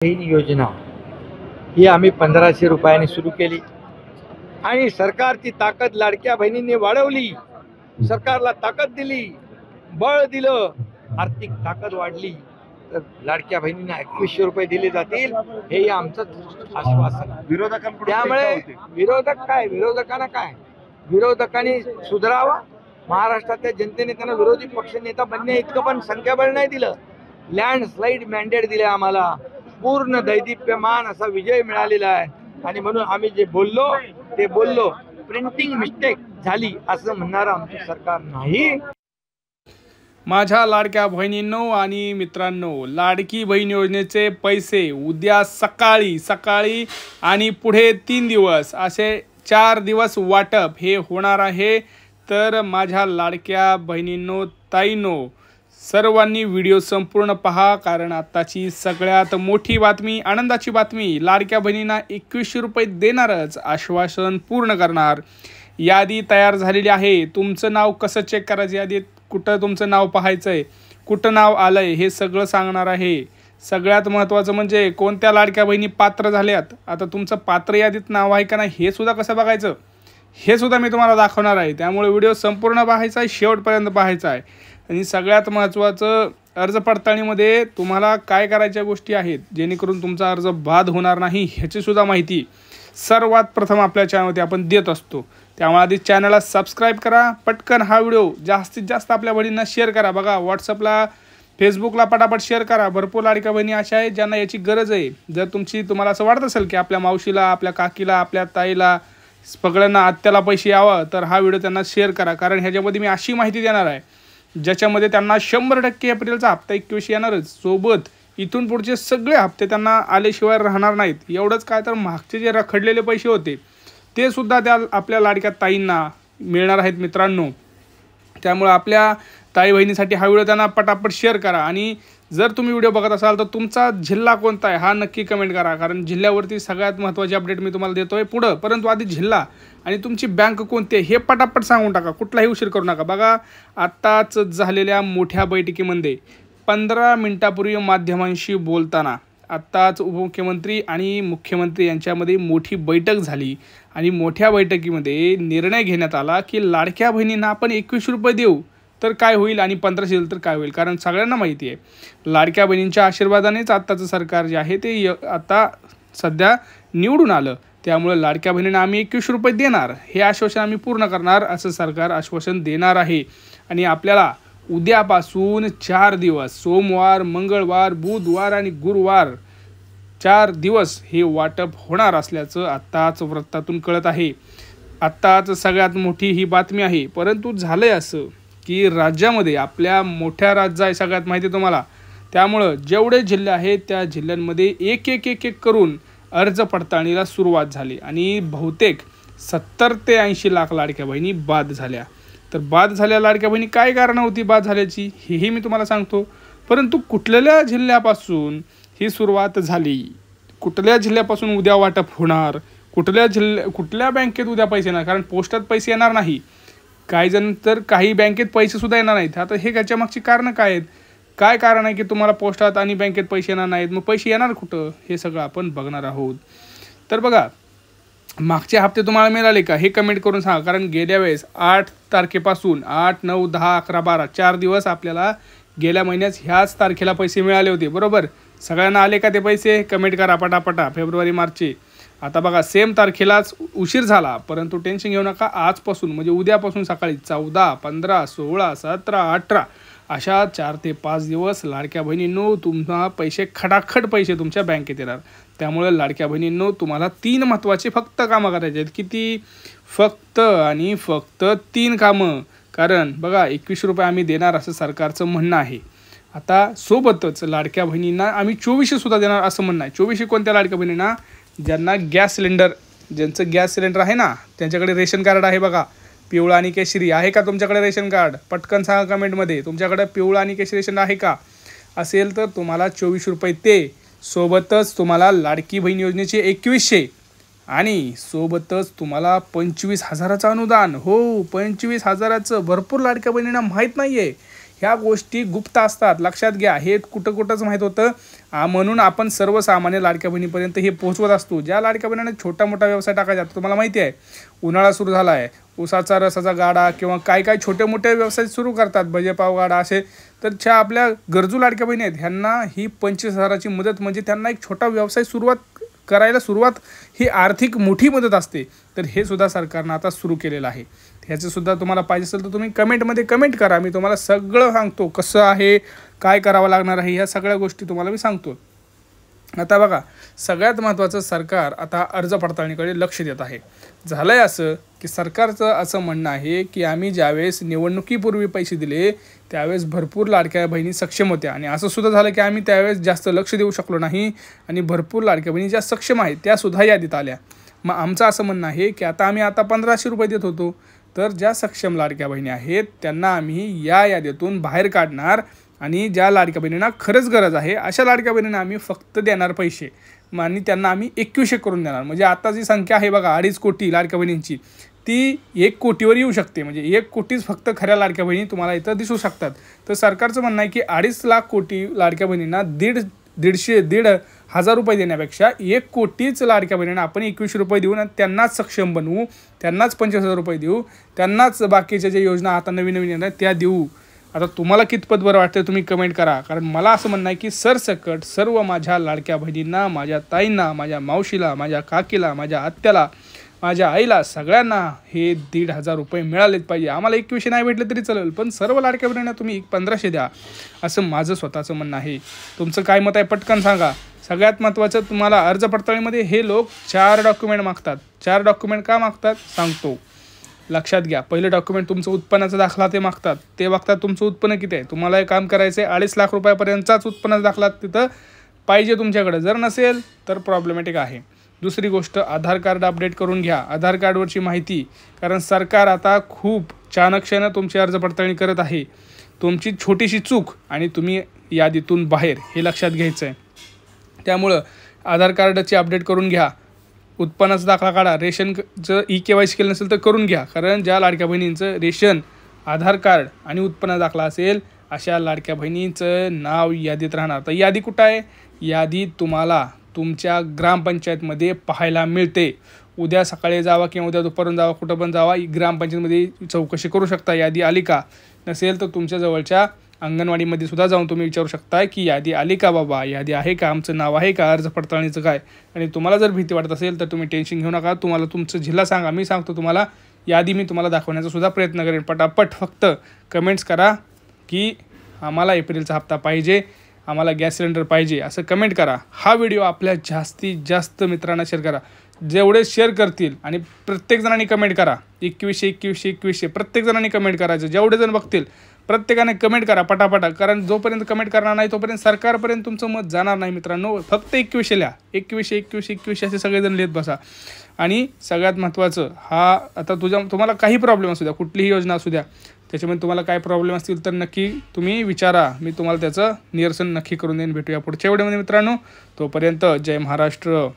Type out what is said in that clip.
बहीण योजना ही आम्ही 1500 रुपयांनी सुरू केली आणि सरकारची ताकद लाडक्या बहिणींनी वाढवली. सरकारला ताकद दिली, बळ दिलं, आर्थिक ताकद वाढली तर लाडक्या बहिणींना 2100 रुपये दिले जातील हे आमचं आश्वासन. त्यामुळे विरोधकांना काय विरोधकांनी सुधारावा. महाराष्ट्रातल्या जनतेने त्यांना विरोधी पक्ष नेता बनणे इतकं पण संख्याबळ नाही दिलं. लँडस्लाईड मॅन्डेट दिले आम्हाला. पूर्ण दैदिप्यमान असा विजय मिळालेला आहे आणि म्हणून आम्ही जे बोललो ते बोललो. प्रिंटिंग मिस्टेक झाली असं म्हणणारं आमचं सरकार नाही. माझ्या लाडक्या बहिणींनो आणि मित्रांनो, लाडकी बहीण योजनेचे पैसे उद्या सकाळी आणि पुढे 3 दिवस असे 4 दिवस वाटप हे होणार आहे. तर माझ्या लाडक्या बहिणींनो, ताईंनो, सर्वांनी व्हिडिओ संपूर्ण पहा, कारण आताची सगळ्यात मोठी बातमी, आनंदाची बातमी, लाडक्या बहिणींना 2100 रुपये देणारच आश्वासन पूर्ण करणार. यादी तयार झालेली आहे. तुमचं नाव कसं चेक करायचं, यादीत कुठं तुमचं नाव पाहायचं आहे, कुठं नाव आलं आहे हे सगळं सांगणार आहे. सगळ्यात महत्त्वाचं म्हणजे कोणत्या लाडक्या बहिणी पात्र झाल्यात. आता तुमचं पात्र यादीत नाव आहे का नाही हे सुद्धा कसं बघायचं हे सुद्धा मी तुम्हाला दाखवणार आहे. त्यामुळे व्हिडिओ संपूर्ण पाहायचा आहे, शेवटपर्यंत पाहायचा आहे. आणि सगळ्यात महत्त्वाचं, अर्ज पडताळणीमध्ये तुम्हाला काय करायच्या गोष्टी आहेत जेणेकरून तुमचा अर्ज बाद होणार नाही ह्याचीसुद्धा माहिती सर्वात प्रथम आपल्या चॅनलवरती आपण देत असतो. त्यामुळे आधी चॅनलला सबस्क्राईब करा. पटकन हा व्हिडिओ जास्तीत जास्त आपल्या बहिणींना शेअर करा. बघा, व्हॉट्सअपला, फेसबुकला पटापट शेअर करा. भरपूर लाडक्या बहिणी अशा आहेत ज्यांना याची गरज आहे. जर तुम्हाला असं वाटत असेल की आपल्या मावशीला, आपल्या काकीला, आपल्या ताईला, सगळ्यांना, आत्याला पैसे यावं, तर हा व्हिडिओ त्यांना शेअर करा. कारण ह्याच्यामध्ये मी अशी माहिती देणार आहे ज्याच्यामध्ये त्यांना 100% एप्रिलचा हप्ता 2100 येणारच. सोबत इथून पुढचे सगळे हप्ते त्यांना आल्याशिवाय राहणार नाहीत. एवढंच काय, तर मागचे जे रखडलेले पैसे होते ते सुद्धा त्या आपल्या लाडक्या ताईंना मिळणार आहेत मित्रांनो. त्यामुळे आपल्या ताई बहिणीसाठी हा व्हिडिओ त्यांना पटापट शेअर करा. आणि जर तुम्ही व्हिडिओ बघत असाल तर तुमचा जिल्हा कोणता आहे हा नक्की कमेंट करा, कारण जिल्ह्यावरती सगळ्यात महत्त्वाची अपडेट मी तुम्हाला देतोय पुढं. परंतु आधी जिल्हा आणि तुमची बँक कोणती आहे हे पटापट सांगून टाका, कुठलाही उशीर करू नका. बघा, आत्ताच झालेल्या मोठ्या बैठकीमध्ये 15 मिनिटापूर्वी माध्यमांशी बोलताना आत्ताच उपमुख्यमंत्री आणि मुख्यमंत्री यांच्यामध्ये मोठी बैठक झाली आणि मोठ्या बैठकीमध्ये निर्णय घेण्यात आला की लाडक्या बहिणींना आपण 2100 रुपये देऊ तर काय होईल आणि 1500 दिलं तर काय होईल. कारण सगळ्यांना माहिती आहे लाडक्या बहिणींच्या आशीर्वादानेच आत्ताचं सरकार जे आहे ते आता सध्या निवडून आलं. त्यामुळे लाडक्या बहिणींना आम्ही 2100 रुपये देणार हे आश्वासन आम्ही पूर्ण करणार असं सरकार आश्वासन देणार आहे. आणि आपल्याला उद्यापासून 4 दिवस, सोमवार, मंगळवार, बुधवार आणि गुरुवार 4 दिवस हे वाटप होणार असल्याचं आत्ताच वृत्तातून कळत आहे. आत्ताच सगळ्यात मोठी ही बातमी आहे. परंतु झालंय असं की राज्यामध्ये, आपल्या मोठ्या राज्य आहे सगळ्यात माहिती आहे तुम्हाला, त्यामुळं जेवढे जिल्हे आहेत त्या जिल्ह्यांमध्ये एक करून अर्ज पडताळणीला सुरुवात झाली आणि बहुतेक 70 ते 80 लाख लाडक्या बहिणी बाद झाल्या. तर बाद झाल्या लाडक्या बहिणी काय कारणं होती बाद झाल्याची हेही मी तुम्हाला सांगतो. परंतु कुठल्या जिल्ह्यापासून ही सुरुवात झाली, कुठल्या जिल्ह्यापासून उद्या वाटप होणार, कुठल्या बँकेत उद्या पैसे येणार, कारण पोस्टात पैसे येणार नाही, काही जण तर काही बँकेत पैसेसुद्धा येणार नाहीत. आता हे त्याच्या मागची कारणं काय आहेत, काय कारण आहे की तुम्हाला पोस्टात आणि बँकेत पैसे येणार नाहीत, मग पैसे येणार कुठं हे सगळं आपण बघणार आहोत. तर बघा, मागचे हप्ते तुम्हाला मिळाले का हे कमेंट करून सांगा. कारण गेल्या वेळेस 8 तारखेपासून 8, 9, 10, 11, 12 4 दिवस आपल्याला गेल्या महिन्यात ह्याच तारखेला पैसे मिळाले होते बरोबर. सगळ्यांना आले का ते पैसे कमेंट करा पटापटा. फेब्रुवारी, मार्चचे आता बघा सेम तारखेलाच उशीर झाला, परंतु टेन्शन घेऊ नका. आजपासून म्हणजे उद्यापासून सकाळी 14, 15, 16, 17, 18 अशा 4 ते 5 दिवस लाडक्या बहिणींनो तुम्हाला पैसे, खडाखड पैसे तुमच्या बँकेत येणार. त्यामुळे लाडक्या बहिणींनो तुम्हाला 3 महत्त्वाचे फक्त कामं करायचे आहेत. किती? फक्त आणि फक्त 3 कामं. कारण बघा 2100 रुपये आम्ही देणार असं सरकारचं म्हणणं आहे. आता सोबतच लाडक्या बहिणींना आम्ही 2400 सुद्धा देणार असं म्हणणं आहे. 2400 कोणत्या लाडक्या बहिणींना? ज्यांना गॅस सिलेंडर, ज्यांचं गॅस सिलेंडर आहे ना, त्यांच्याकडे रेशन कार्ड आहे बघा, पिवळा आणि केशरी आहे का तुमच्याकडे रेशन कार्ड? पटकन सांगा कमेंटमध्ये, तुमच्याकडे पिवळा आणि केशरी रेशन आहे का? असेल तर तुम्हाला 2400 रुपये ते. सोबतच तुम्हाला लाडकी बहीण योजनेचे 2100 आणि सोबतच तुम्हाला 25,000चं अनुदान. हो, 25,000चं. भरपूर लाडक्या बहिणींना माहीत नाही आहे ह्या गोष्टी गुप्त असतात, लक्षात घ्या. हे कुठंच माहीत होतं म्हणून आपण सर्वसामान्य लाडक्या बहिणीपर्यंत हे पोहोचवत असतो. ज्या लाडक्या बहिणीने छोटा मोठा व्यवसाय टाकायचा, तुम्हाला माहिती आहे उन्हाळा सुरू झाला आहे, ऊसाचा रसाचा गाडा किंवा काय छोटे मोठे व्यवसाय सुरू करतात, भजेपाव गाडा असे, तर ज्या आपल्या गरजू लाडक्या बहिणी आहेत ह्यांना ही 25,000ची मदत म्हणजे त्यांना एक छोटा व्यवसाय करायला सुरुवात ही आर्थिक मोठी मदत असते. तर हे सुद्धा सरकारनं आता सुरू केलेलं आहे. ह्याचं सुद्धा तुम्हाला पाहिजे असेल तर तुम्ही कमेंटमध्ये कमेंट करा. मी तुम्हाला सगळं सांगतो कसं आहे, काय करावं लागणार आहे, ह्या सगळ्या गोष्टी तुम्हाला मी सांगतो. आता बघा, सगळ्यात महत्त्वाचं, सरकार आता अर्ज पडताळणीकडे लक्ष देत आहे. झालं आहे असं की सरकारचं असं म्हणणं आहे की आम्ही ज्यावेळेस निवडणुकीपूर्वी पैसे दिले त्यावेळेस भरपूर लाडक्या बहिणी सक्षम होत्या आणि असं सुद्धा झालं की आम्ही त्यावेळेस जास्त लक्ष देऊ शकलो नाही आणि भरपूर लाडक्या बहिणी ज्या सक्षम आहेत त्यासुद्धा यादीत आल्या. मग आमचं असं म्हणणं आहे की आता आम्ही 1500 रुपये देत होतो, तर ज्या सक्षम लाडक्या बहिणी आहेत त्यांना आम्ही या यादीतून बाहेर काढणार आणि ज्या लाडक्या बहिणींना खरंच गरज आहे अशा लाडक्या बहिणींना आम्ही फक्त देणार पैसे आणि त्यांना आम्ही 2100 करून देणार. म्हणजे आता जी संख्या आहे बघा 2.5 कोटी लाडक्या बहिणींची, ती 1 कोटीवर येऊ शकते. म्हणजे 1 कोटीच फक्त खऱ्या लाडक्या बहिणी तुम्हाला इथं दिसू शकतात. तर सरकारचं म्हणणं आहे की 2.5 लाख कोटी लाडक्या बहिणींना 1,500 रुपये देण्यापेक्षा 1 कोटीच लाडक्या बहिणींना आपण 2100 रुपये देऊन त्यांनाच सक्षम बनवू, त्यांनाच 25,000 रुपये देऊ, त्यांनाच बाकीच्या ज्या योजना आता नवीन येणार त्या देऊ. आता तुम्हाला कितपत बरं वाटतं तुम्ही कमेंट करा. कारण मला असं म्हणणं आहे की सरसकट सर्व माझ्या लाडक्या बहिणींना, माझ्या ताईंना, माझ्या मावशीला, माझ्या काकीला, माझ्या आत्याला, माझ्या आईला, सगळ्यांना हे 1,500 रुपये मिळालेच पाहिजे. आम्हाला 2100 नाही भेटले तरी चालेल, पण सर्व लाडक्या बहिणींना तुम्ही 1500 द्या, असं माझं स्वतःचं म्हणणं आहे. तुमचं काय मत आहे पटकन सांगा. सगळ्यात महत्त्वाचं, तुम्हाला अर्ज पडताळणीमध्ये हे लोक 4 डॉक्युमेंट मागतात. 4 डॉक्युमेंट का मागतात सांगतो, लक्षात घ्या. पहिलं डॉक्युमेंट तुमचं उत्पन्नाचा दाखला ते मागतात. ते बघतात तुमचं उत्पन्न किती आहे. तुम्हाला हे काम करायचं आहे 2.5 लाख रुपयापर्यंतचाच उत्पन्नाचा दाखला तिथं पाहिजे तुमच्याकडे. जर नसेल तर प्रॉब्लेमॅटिक आहे. दुसरी गोष्ट, आधार कार्ड अपडेट करून घ्या. आधार कार्डवरची माहिती, कारण सरकार आता खूप चाणक्यानं तुमची अर्ज पडताळणी करत आहे. तुमची छोटीशी चूक आणि तुम्ही यादीतून बाहेर, हे लक्षात घ्यायचं आहे. त्यामुळं आधार कार्डाची अपडेट करून घ्या, उत्पन्नाचा दाखला काढा. रेशनचं EKYC केलं नसेल तर करून घ्या, कारण ज्या लाडक्या बहिणींचं रेशन, आधार कार्ड आणि उत्पन्न दाखला असेल अशा लाडक्या बहिणींचं नाव यादीत राहणार. तर यादी कुठं आहे? यादी तुम्हाला तुमच्या ग्रामपंचायतमध्ये पाहायला मिळते. उद्या सकाळी जावा किंवा उद्या दुपारून जावा, कुठं पण जावा, ग्रामपंचायतमध्ये चौकशी करू शकता यादी आली का. नसेल तर तुमच्या जवळच्या अंगणवाडीमध्ये सुद्धा जाऊन तुम्ही विचारू शकता की यादी आली का बाबा, यादी आहे का, आमचं नाव आहे का, अर्ज पडताळणीचं काय. आणि तुम्हाला जर भीती वाटत असेल तर तुम्ही टेन्शन घेऊ नका. तुम्हाला तुमचं जिल्हा सांगा, मी सांगतो तुम्हाला यादी, मी तुम्हाला दाखवण्याचा सुद्धा प्रयत्न करेन. पटापट फक्त कमेंट्स करा की आम्हाला एप्रिलचा हप्ता पाहिजे, आम्हाला गॅस सिलेंडर पाहिजे, असं कमेंट करा. हा व्हिडिओ आपल्या जास्तीत जास्त मित्रांना शेअर करा. जेवढे शेअर करतील आणि प्रत्येक जणांनी कमेंट करा 2100 प्रत्येक जणांनी कमेंट करायचं. जेवढे जण बघतील प्रत्येकाने कमेंट करा पटापटा, कारण जोपर्यंत कमेंट करणार नाही तोपर्यंत सरकारपर्यंत तुमचं मत जाणार नाही मित्रांनो. फक्त 2100 लिहा, 2100 असे सगळेजण लिहित बसा. आणि सगळ्यात महत्त्वाचं, हा आता तुम्हाला काही प्रॉब्लेम असू द्या, कुठलीही योजना असू द्या, त्याच्यामध्ये तुम्हाला काय प्रॉब्लेम असतील तर नक्की तुम्ही विचारा, मी तुम्हाला त्याचं निरसन नक्की करून देईन. भेटूया पुढच्या व्हिडिओमध्ये मित्रांनो. तोपर्यंत जय महाराष्ट्र.